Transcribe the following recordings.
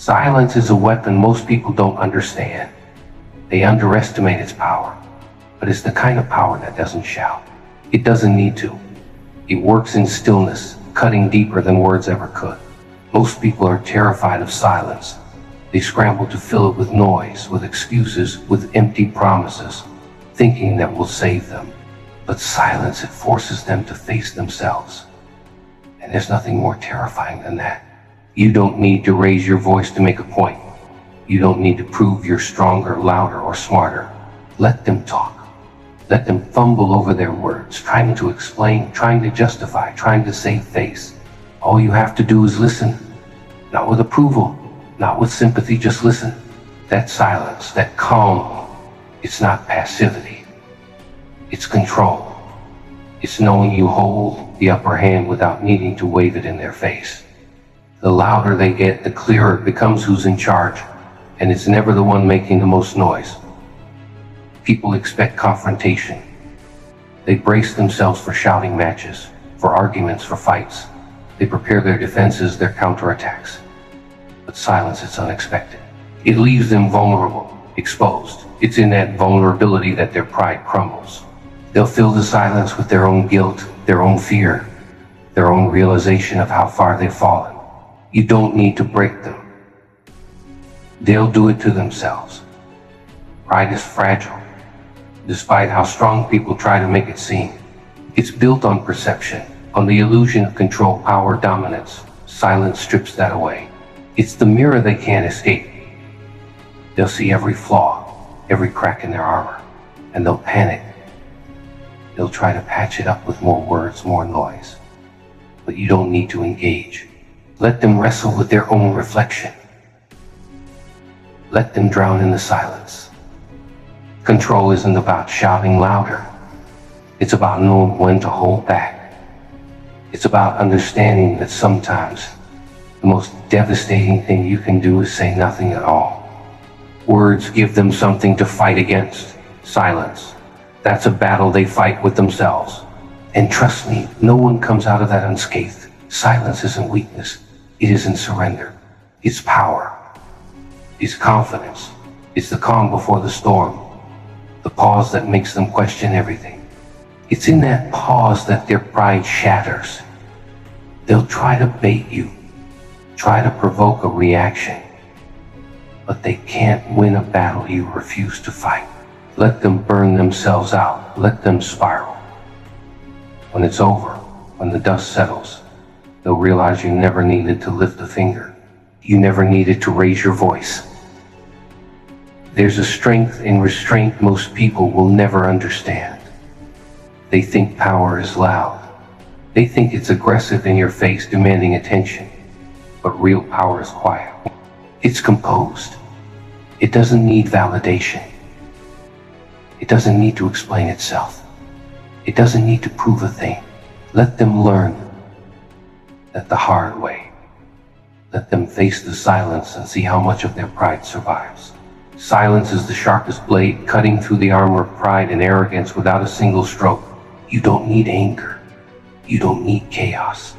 Silence is a weapon most people don't understand. They underestimate its power, but it's the kind of power that doesn't shout. It doesn't need to. It works in stillness, cutting deeper than words ever could. Most people are terrified of silence. They scramble to fill it with noise, with excuses, with empty promises, thinking that will save them. But silence, it forces them to face themselves. And there's nothing more terrifying than that. You don't need to raise your voice to make a point. You don't need to prove you're stronger, louder, or smarter. Let them talk. Let them fumble over their words, trying to explain, trying to justify, trying to save face. All you have to do is listen. Not with approval, not with sympathy, just listen. That silence, that calm, it's not passivity. It's control. It's knowing you hold the upper hand without needing to wave it in their face. The louder they get, the clearer it becomes who's in charge, and it's never the one making the most noise. People expect confrontation. They brace themselves for shouting matches, for arguments, for fights. They prepare their defenses, their counterattacks. But silence is unexpected. It leaves them vulnerable, exposed. It's in that vulnerability that their pride crumbles. They'll fill the silence with their own guilt, their own fear, their own realization of how far they've fallen. You don't need to break them. They'll do it to themselves. Pride is fragile, despite how strong people try to make it seem. It's built on perception, on the illusion of control, power, dominance. Silence strips that away. It's the mirror they can't escape. They'll see every flaw, every crack in their armor, and they'll panic. They'll try to patch it up with more words, more noise. But you don't need to engage. Let them wrestle with their own reflection. Let them drown in the silence. Control isn't about shouting louder. It's about knowing when to hold back. It's about understanding that sometimes the most devastating thing you can do is say nothing at all. Words give them something to fight against. Silence, that's a battle they fight with themselves. And trust me, no one comes out of that unscathed. Silence isn't weakness. It isn't surrender. It's power. It's confidence. It's the calm before the storm. The pause that makes them question everything. It's in that pause that their pride shatters. They'll try to bait you, try to provoke a reaction, but they can't win a battle you refuse to fight. Let them burn themselves out. Let them spiral. When it's over, when the dust settles, they'll realize you never needed to lift a finger. You never needed to raise your voice. There's a strength in restraint most people will never understand. They think power is loud. They think it's aggressive in your face, demanding attention. But real power is quiet. It's composed. It doesn't need validation. It doesn't need to explain itself. It doesn't need to prove a thing. Let them learn that the hard way. Let them face the silence and see how much of their pride survives. Silence is the sharpest blade, cutting through the armor of pride and arrogance without a single stroke. You don't need anger. You don't need chaos.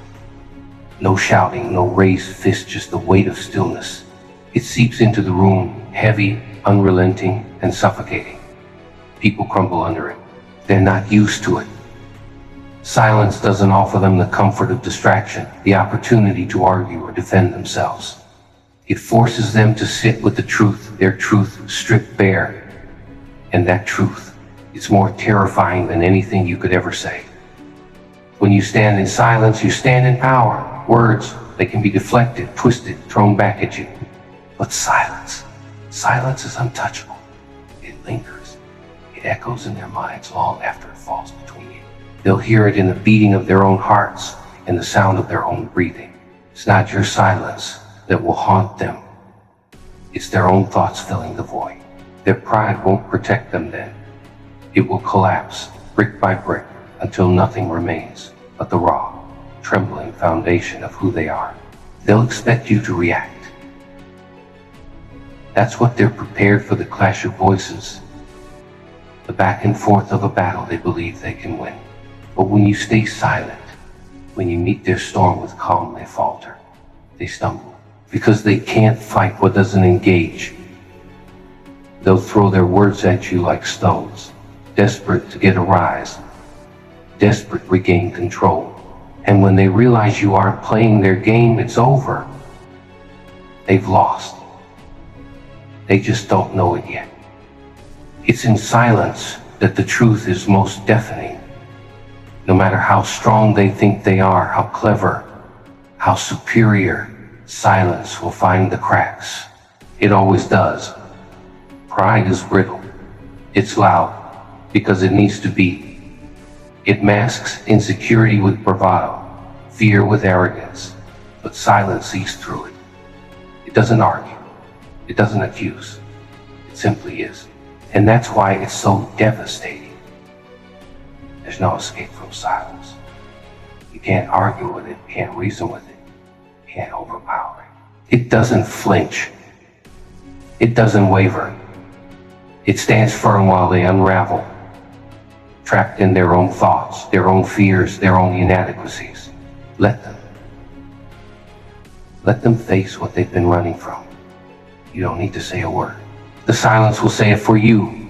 No shouting, no raised fist, just the weight of stillness. It seeps into the room, heavy, unrelenting, and suffocating. People crumble under it. They're not used to it. Silence doesn't offer them the comfort of distraction, the opportunity to argue or defend themselves. It forces them to sit with the truth, their truth stripped bare. And that truth is more terrifying than anything you could ever say. When you stand in silence, you stand in power. Words, they can be deflected, twisted, thrown back at you. But silence is untouchable. It lingers. It echoes in their minds long after it falls between you. They'll hear it in the beating of their own hearts and the sound of their own breathing. It's not your silence that will haunt them. It's their own thoughts filling the void. Their pride won't protect them then. It will collapse, brick by brick, until nothing remains but the raw, trembling foundation of who they are. They'll expect you to react. That's what they're prepared for, the clash of voices, the back and forth of a battle they believe they can win. But when you stay silent, when you meet their storm with calm, they falter, they stumble. because they can't fight what doesn't engage. They'll throw their words at you like stones, desperate to get a rise, desperate to regain control. And when they realize you aren't playing their game, it's over. They've lost. They just don't know it yet. It's in silence that the truth is most deafening. No matter how strong they think they are, how clever, how superior, silence will find the cracks. It always does. Pride is brittle. It's loud because it needs to be. It masks insecurity with bravado, fear with arrogance, but silence sees through it. It doesn't argue. It doesn't accuse. It simply is. And that's why it's so devastating. There's no escape from silence. You can't argue with it, can't reason with it, can't overpower it. It doesn't flinch. It doesn't waver. It stands firm while they unravel, trapped in their own thoughts, their own fears, their own inadequacies. Let them. Let them face what they've been running from. You don't need to say a word. The silence will say it for you.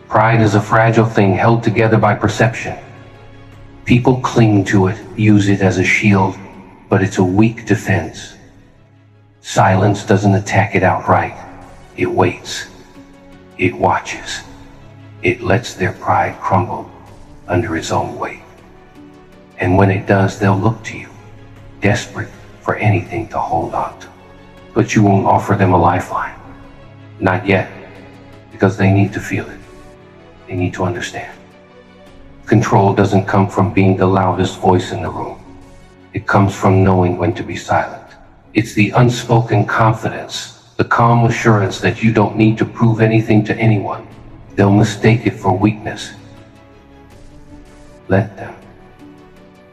Pride is a fragile thing held together by perception. People cling to it, use it as a shield, but it's a weak defense. Silence doesn't attack it outright. It waits. It watches. It lets their pride crumble under its own weight. And when it does, they'll look to you, desperate for anything to hold on to. But you won't offer them a lifeline. Not yet, because they need to feel it. They need to understand. Control doesn't come from being the loudest voice in the room. It comes from knowing when to be silent. It's the unspoken confidence, the calm assurance that you don't need to prove anything to anyone. They'll mistake it for weakness. Let them.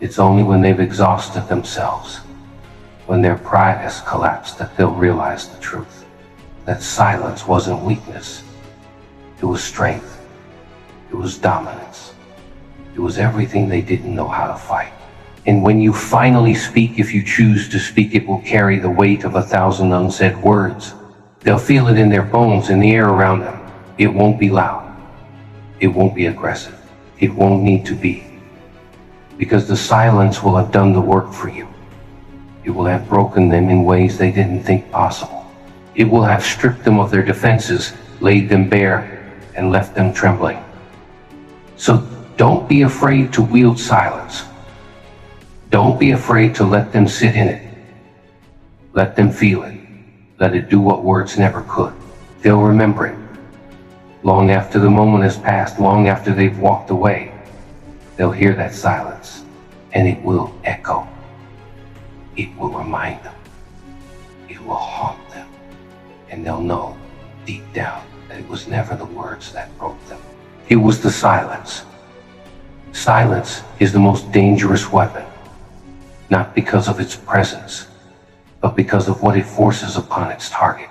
It's only when they've exhausted themselves, when their pride has collapsed, that they'll realize the truth. That silence wasn't weakness. It was strength. It was dominance. It was everything they didn't know how to fight. And when you finally speak, if you choose to speak, it will carry the weight of 1,000 unsaid words. They'll feel it in their bones, in the air around them. It won't be loud. It won't be aggressive. It won't need to be. Because the silence will have done the work for you. It will have broken them in ways they didn't think possible. It will have stripped them of their defenses, laid them bare, and left them trembling. So don't be afraid to wield silence. Don't be afraid to let them sit in it. Let them feel it. Let it do what words never could. They'll remember it. Long after the moment has passed, long after they've walked away, they'll hear that silence, and it will echo. It will remind them. It will haunt them. And they'll know deep down that it was never the words that broke them. It was the silence. Silence is the most dangerous weapon, not because of its presence, but because of what it forces upon its target.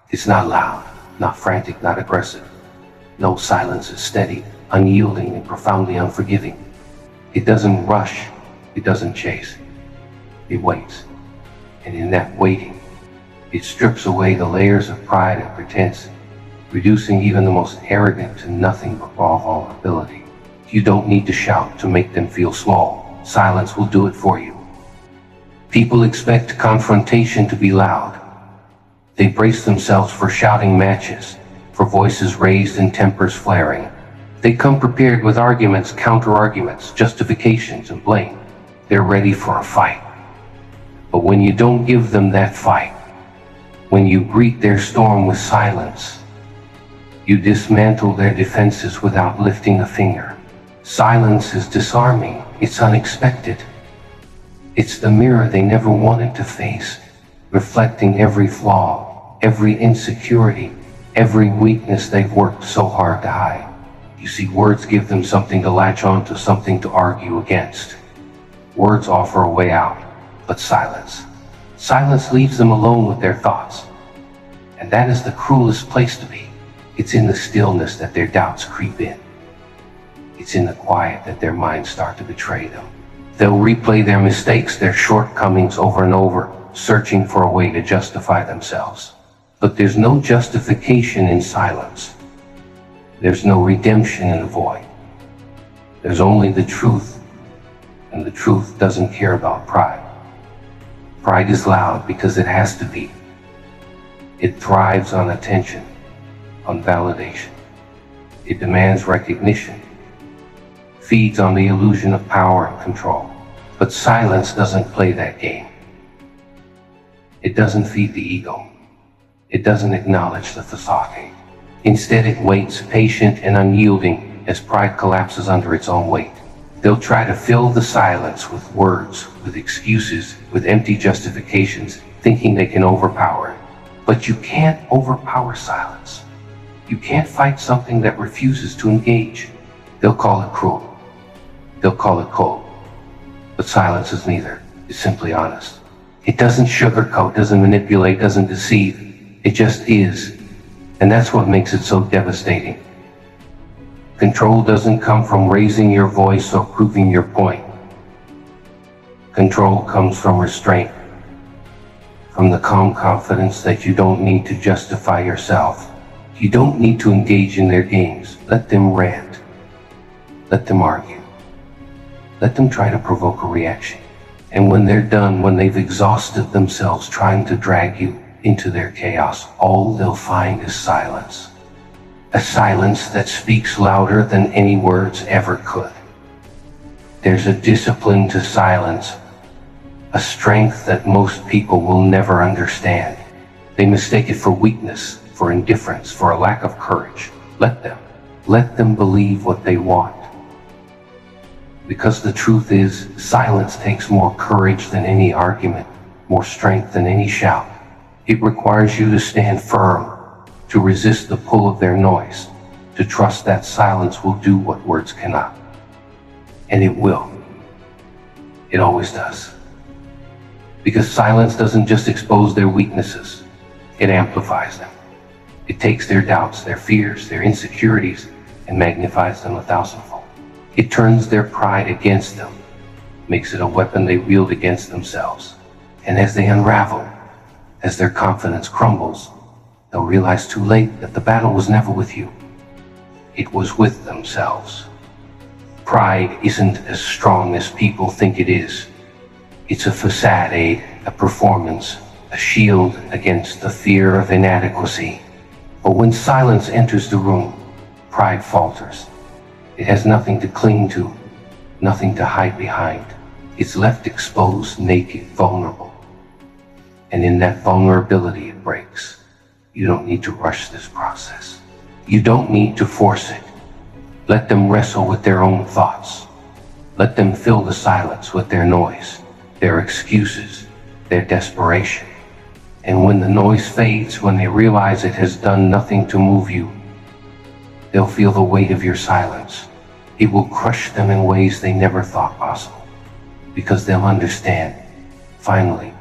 It's not loud, not frantic, not aggressive. No, silence is steady, unyielding, and profoundly unforgiving. It doesn't rush, it doesn't chase. It waits. And in that waiting, it strips away the layers of pride and pretense, reducing even the most arrogant to nothing but raw vulnerability. You don't need to shout to make them feel small. Silence will do it for you. People expect confrontation to be loud. They brace themselves for shouting matches, for voices raised and tempers flaring. They come prepared with arguments, counter-arguments, justifications, and blame. They're ready for a fight. But when you don't give them that fight, when you greet their storm with silence, you dismantle their defenses without lifting a finger. Silence is disarming. It's unexpected. It's the mirror they never wanted to face, reflecting every flaw, every insecurity, every weakness they've worked so hard to hide. You see, words give them something to latch on to, something to argue against. Words offer a way out, but silence leaves them alone with their thoughts. And that is the cruelest place to be. It's in the stillness that their doubts creep in. It's in the quiet that their minds start to betray them. They'll replay their mistakes, their shortcomings over and over, searching for a way to justify themselves. But there's no justification in silence. There's no redemption in the void. There's only the truth, and the truth doesn't care about pride. Pride is loud because it has to be. It thrives on attention, on validation. It demands recognition, feeds on the illusion of power and control. But silence doesn't play that game. It doesn't feed the ego. It doesn't acknowledge the facade. Instead, it waits, patient and unyielding, as pride collapses under its own weight. They'll try to fill the silence with words, with excuses, with empty justifications, thinking they can overpower it. But you can't overpower silence. You can't fight something that refuses to engage. They'll call it cruel. They'll call it cold. But silence is neither. It's simply honest. It doesn't sugarcoat, doesn't manipulate, doesn't deceive. It just is. And that's what makes it so devastating. Control doesn't come from raising your voice or proving your point. Control comes from restraint, from the calm confidence that you don't need to justify yourself. You don't need to engage in their games. Let them rant. Let them argue. Let them try to provoke a reaction. And when they're done, when they've exhausted themselves trying to drag you into their chaos, all they'll find is silence. A silence that speaks louder than any words ever could. There's a discipline to silence, a strength that most people will never understand. They mistake it for weakness, for indifference, for a lack of courage. Let them believe what they want. Because the truth is, silence takes more courage than any argument, more strength than any shout. It requires you to stand firm, to resist the pull of their noise, to trust that silence will do what words cannot. And it will. It always does. Because silence doesn't just expose their weaknesses, it amplifies them. It takes their doubts, their fears, their insecurities, and magnifies them 1,000-fold. It turns their pride against them, makes it a weapon they wield against themselves. And as they unravel, as their confidence crumbles, they'll realize too late that the battle was never with you. It was with themselves. Pride isn't as strong as people think it is. It's a facade, a performance, a shield against the fear of inadequacy. But when silence enters the room, pride falters. It has nothing to cling to, nothing to hide behind. It's left exposed, naked, vulnerable. And in that vulnerability, it breaks. You don't need to rush this process. You don't need to force it. Let them wrestle with their own thoughts. Let them fill the silence with their noise, their excuses, their desperation. And when the noise fades, when they realize it has done nothing to move you, they'll feel the weight of your silence. It will crush them in ways they never thought possible. Because they'll understand, finally,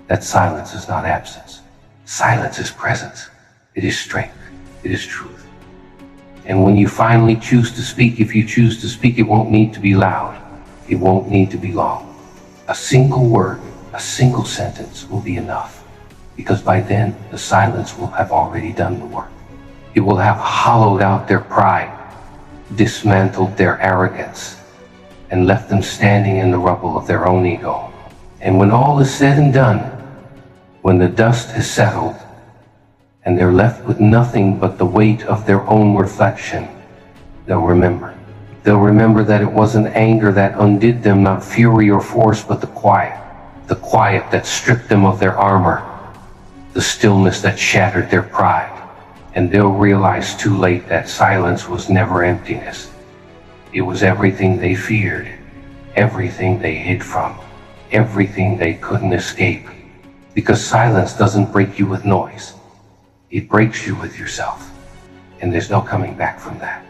that silence is not absence. Silence is presence. It is strength. It is truth. And when you finally choose to speak, if you choose to speak, it won't need to be loud. It won't need to be long. A single word, a single sentence will be enough. Because by then, the silence will have already done the work. It will have hollowed out their pride, dismantled their arrogance, and left them standing in the rubble of their own ego. And when all is said and done, when the dust has settled, and they're left with nothing but the weight of their own reflection, they'll remember. They'll remember that it wasn't anger that undid them, not fury or force, but the quiet that stripped them of their armor, the stillness that shattered their pride. And they'll realize too late that silence was never emptiness. It was everything they feared, everything they hid from, everything they couldn't escape. Because silence doesn't break you with noise. It breaks you with yourself. And there's no coming back from that.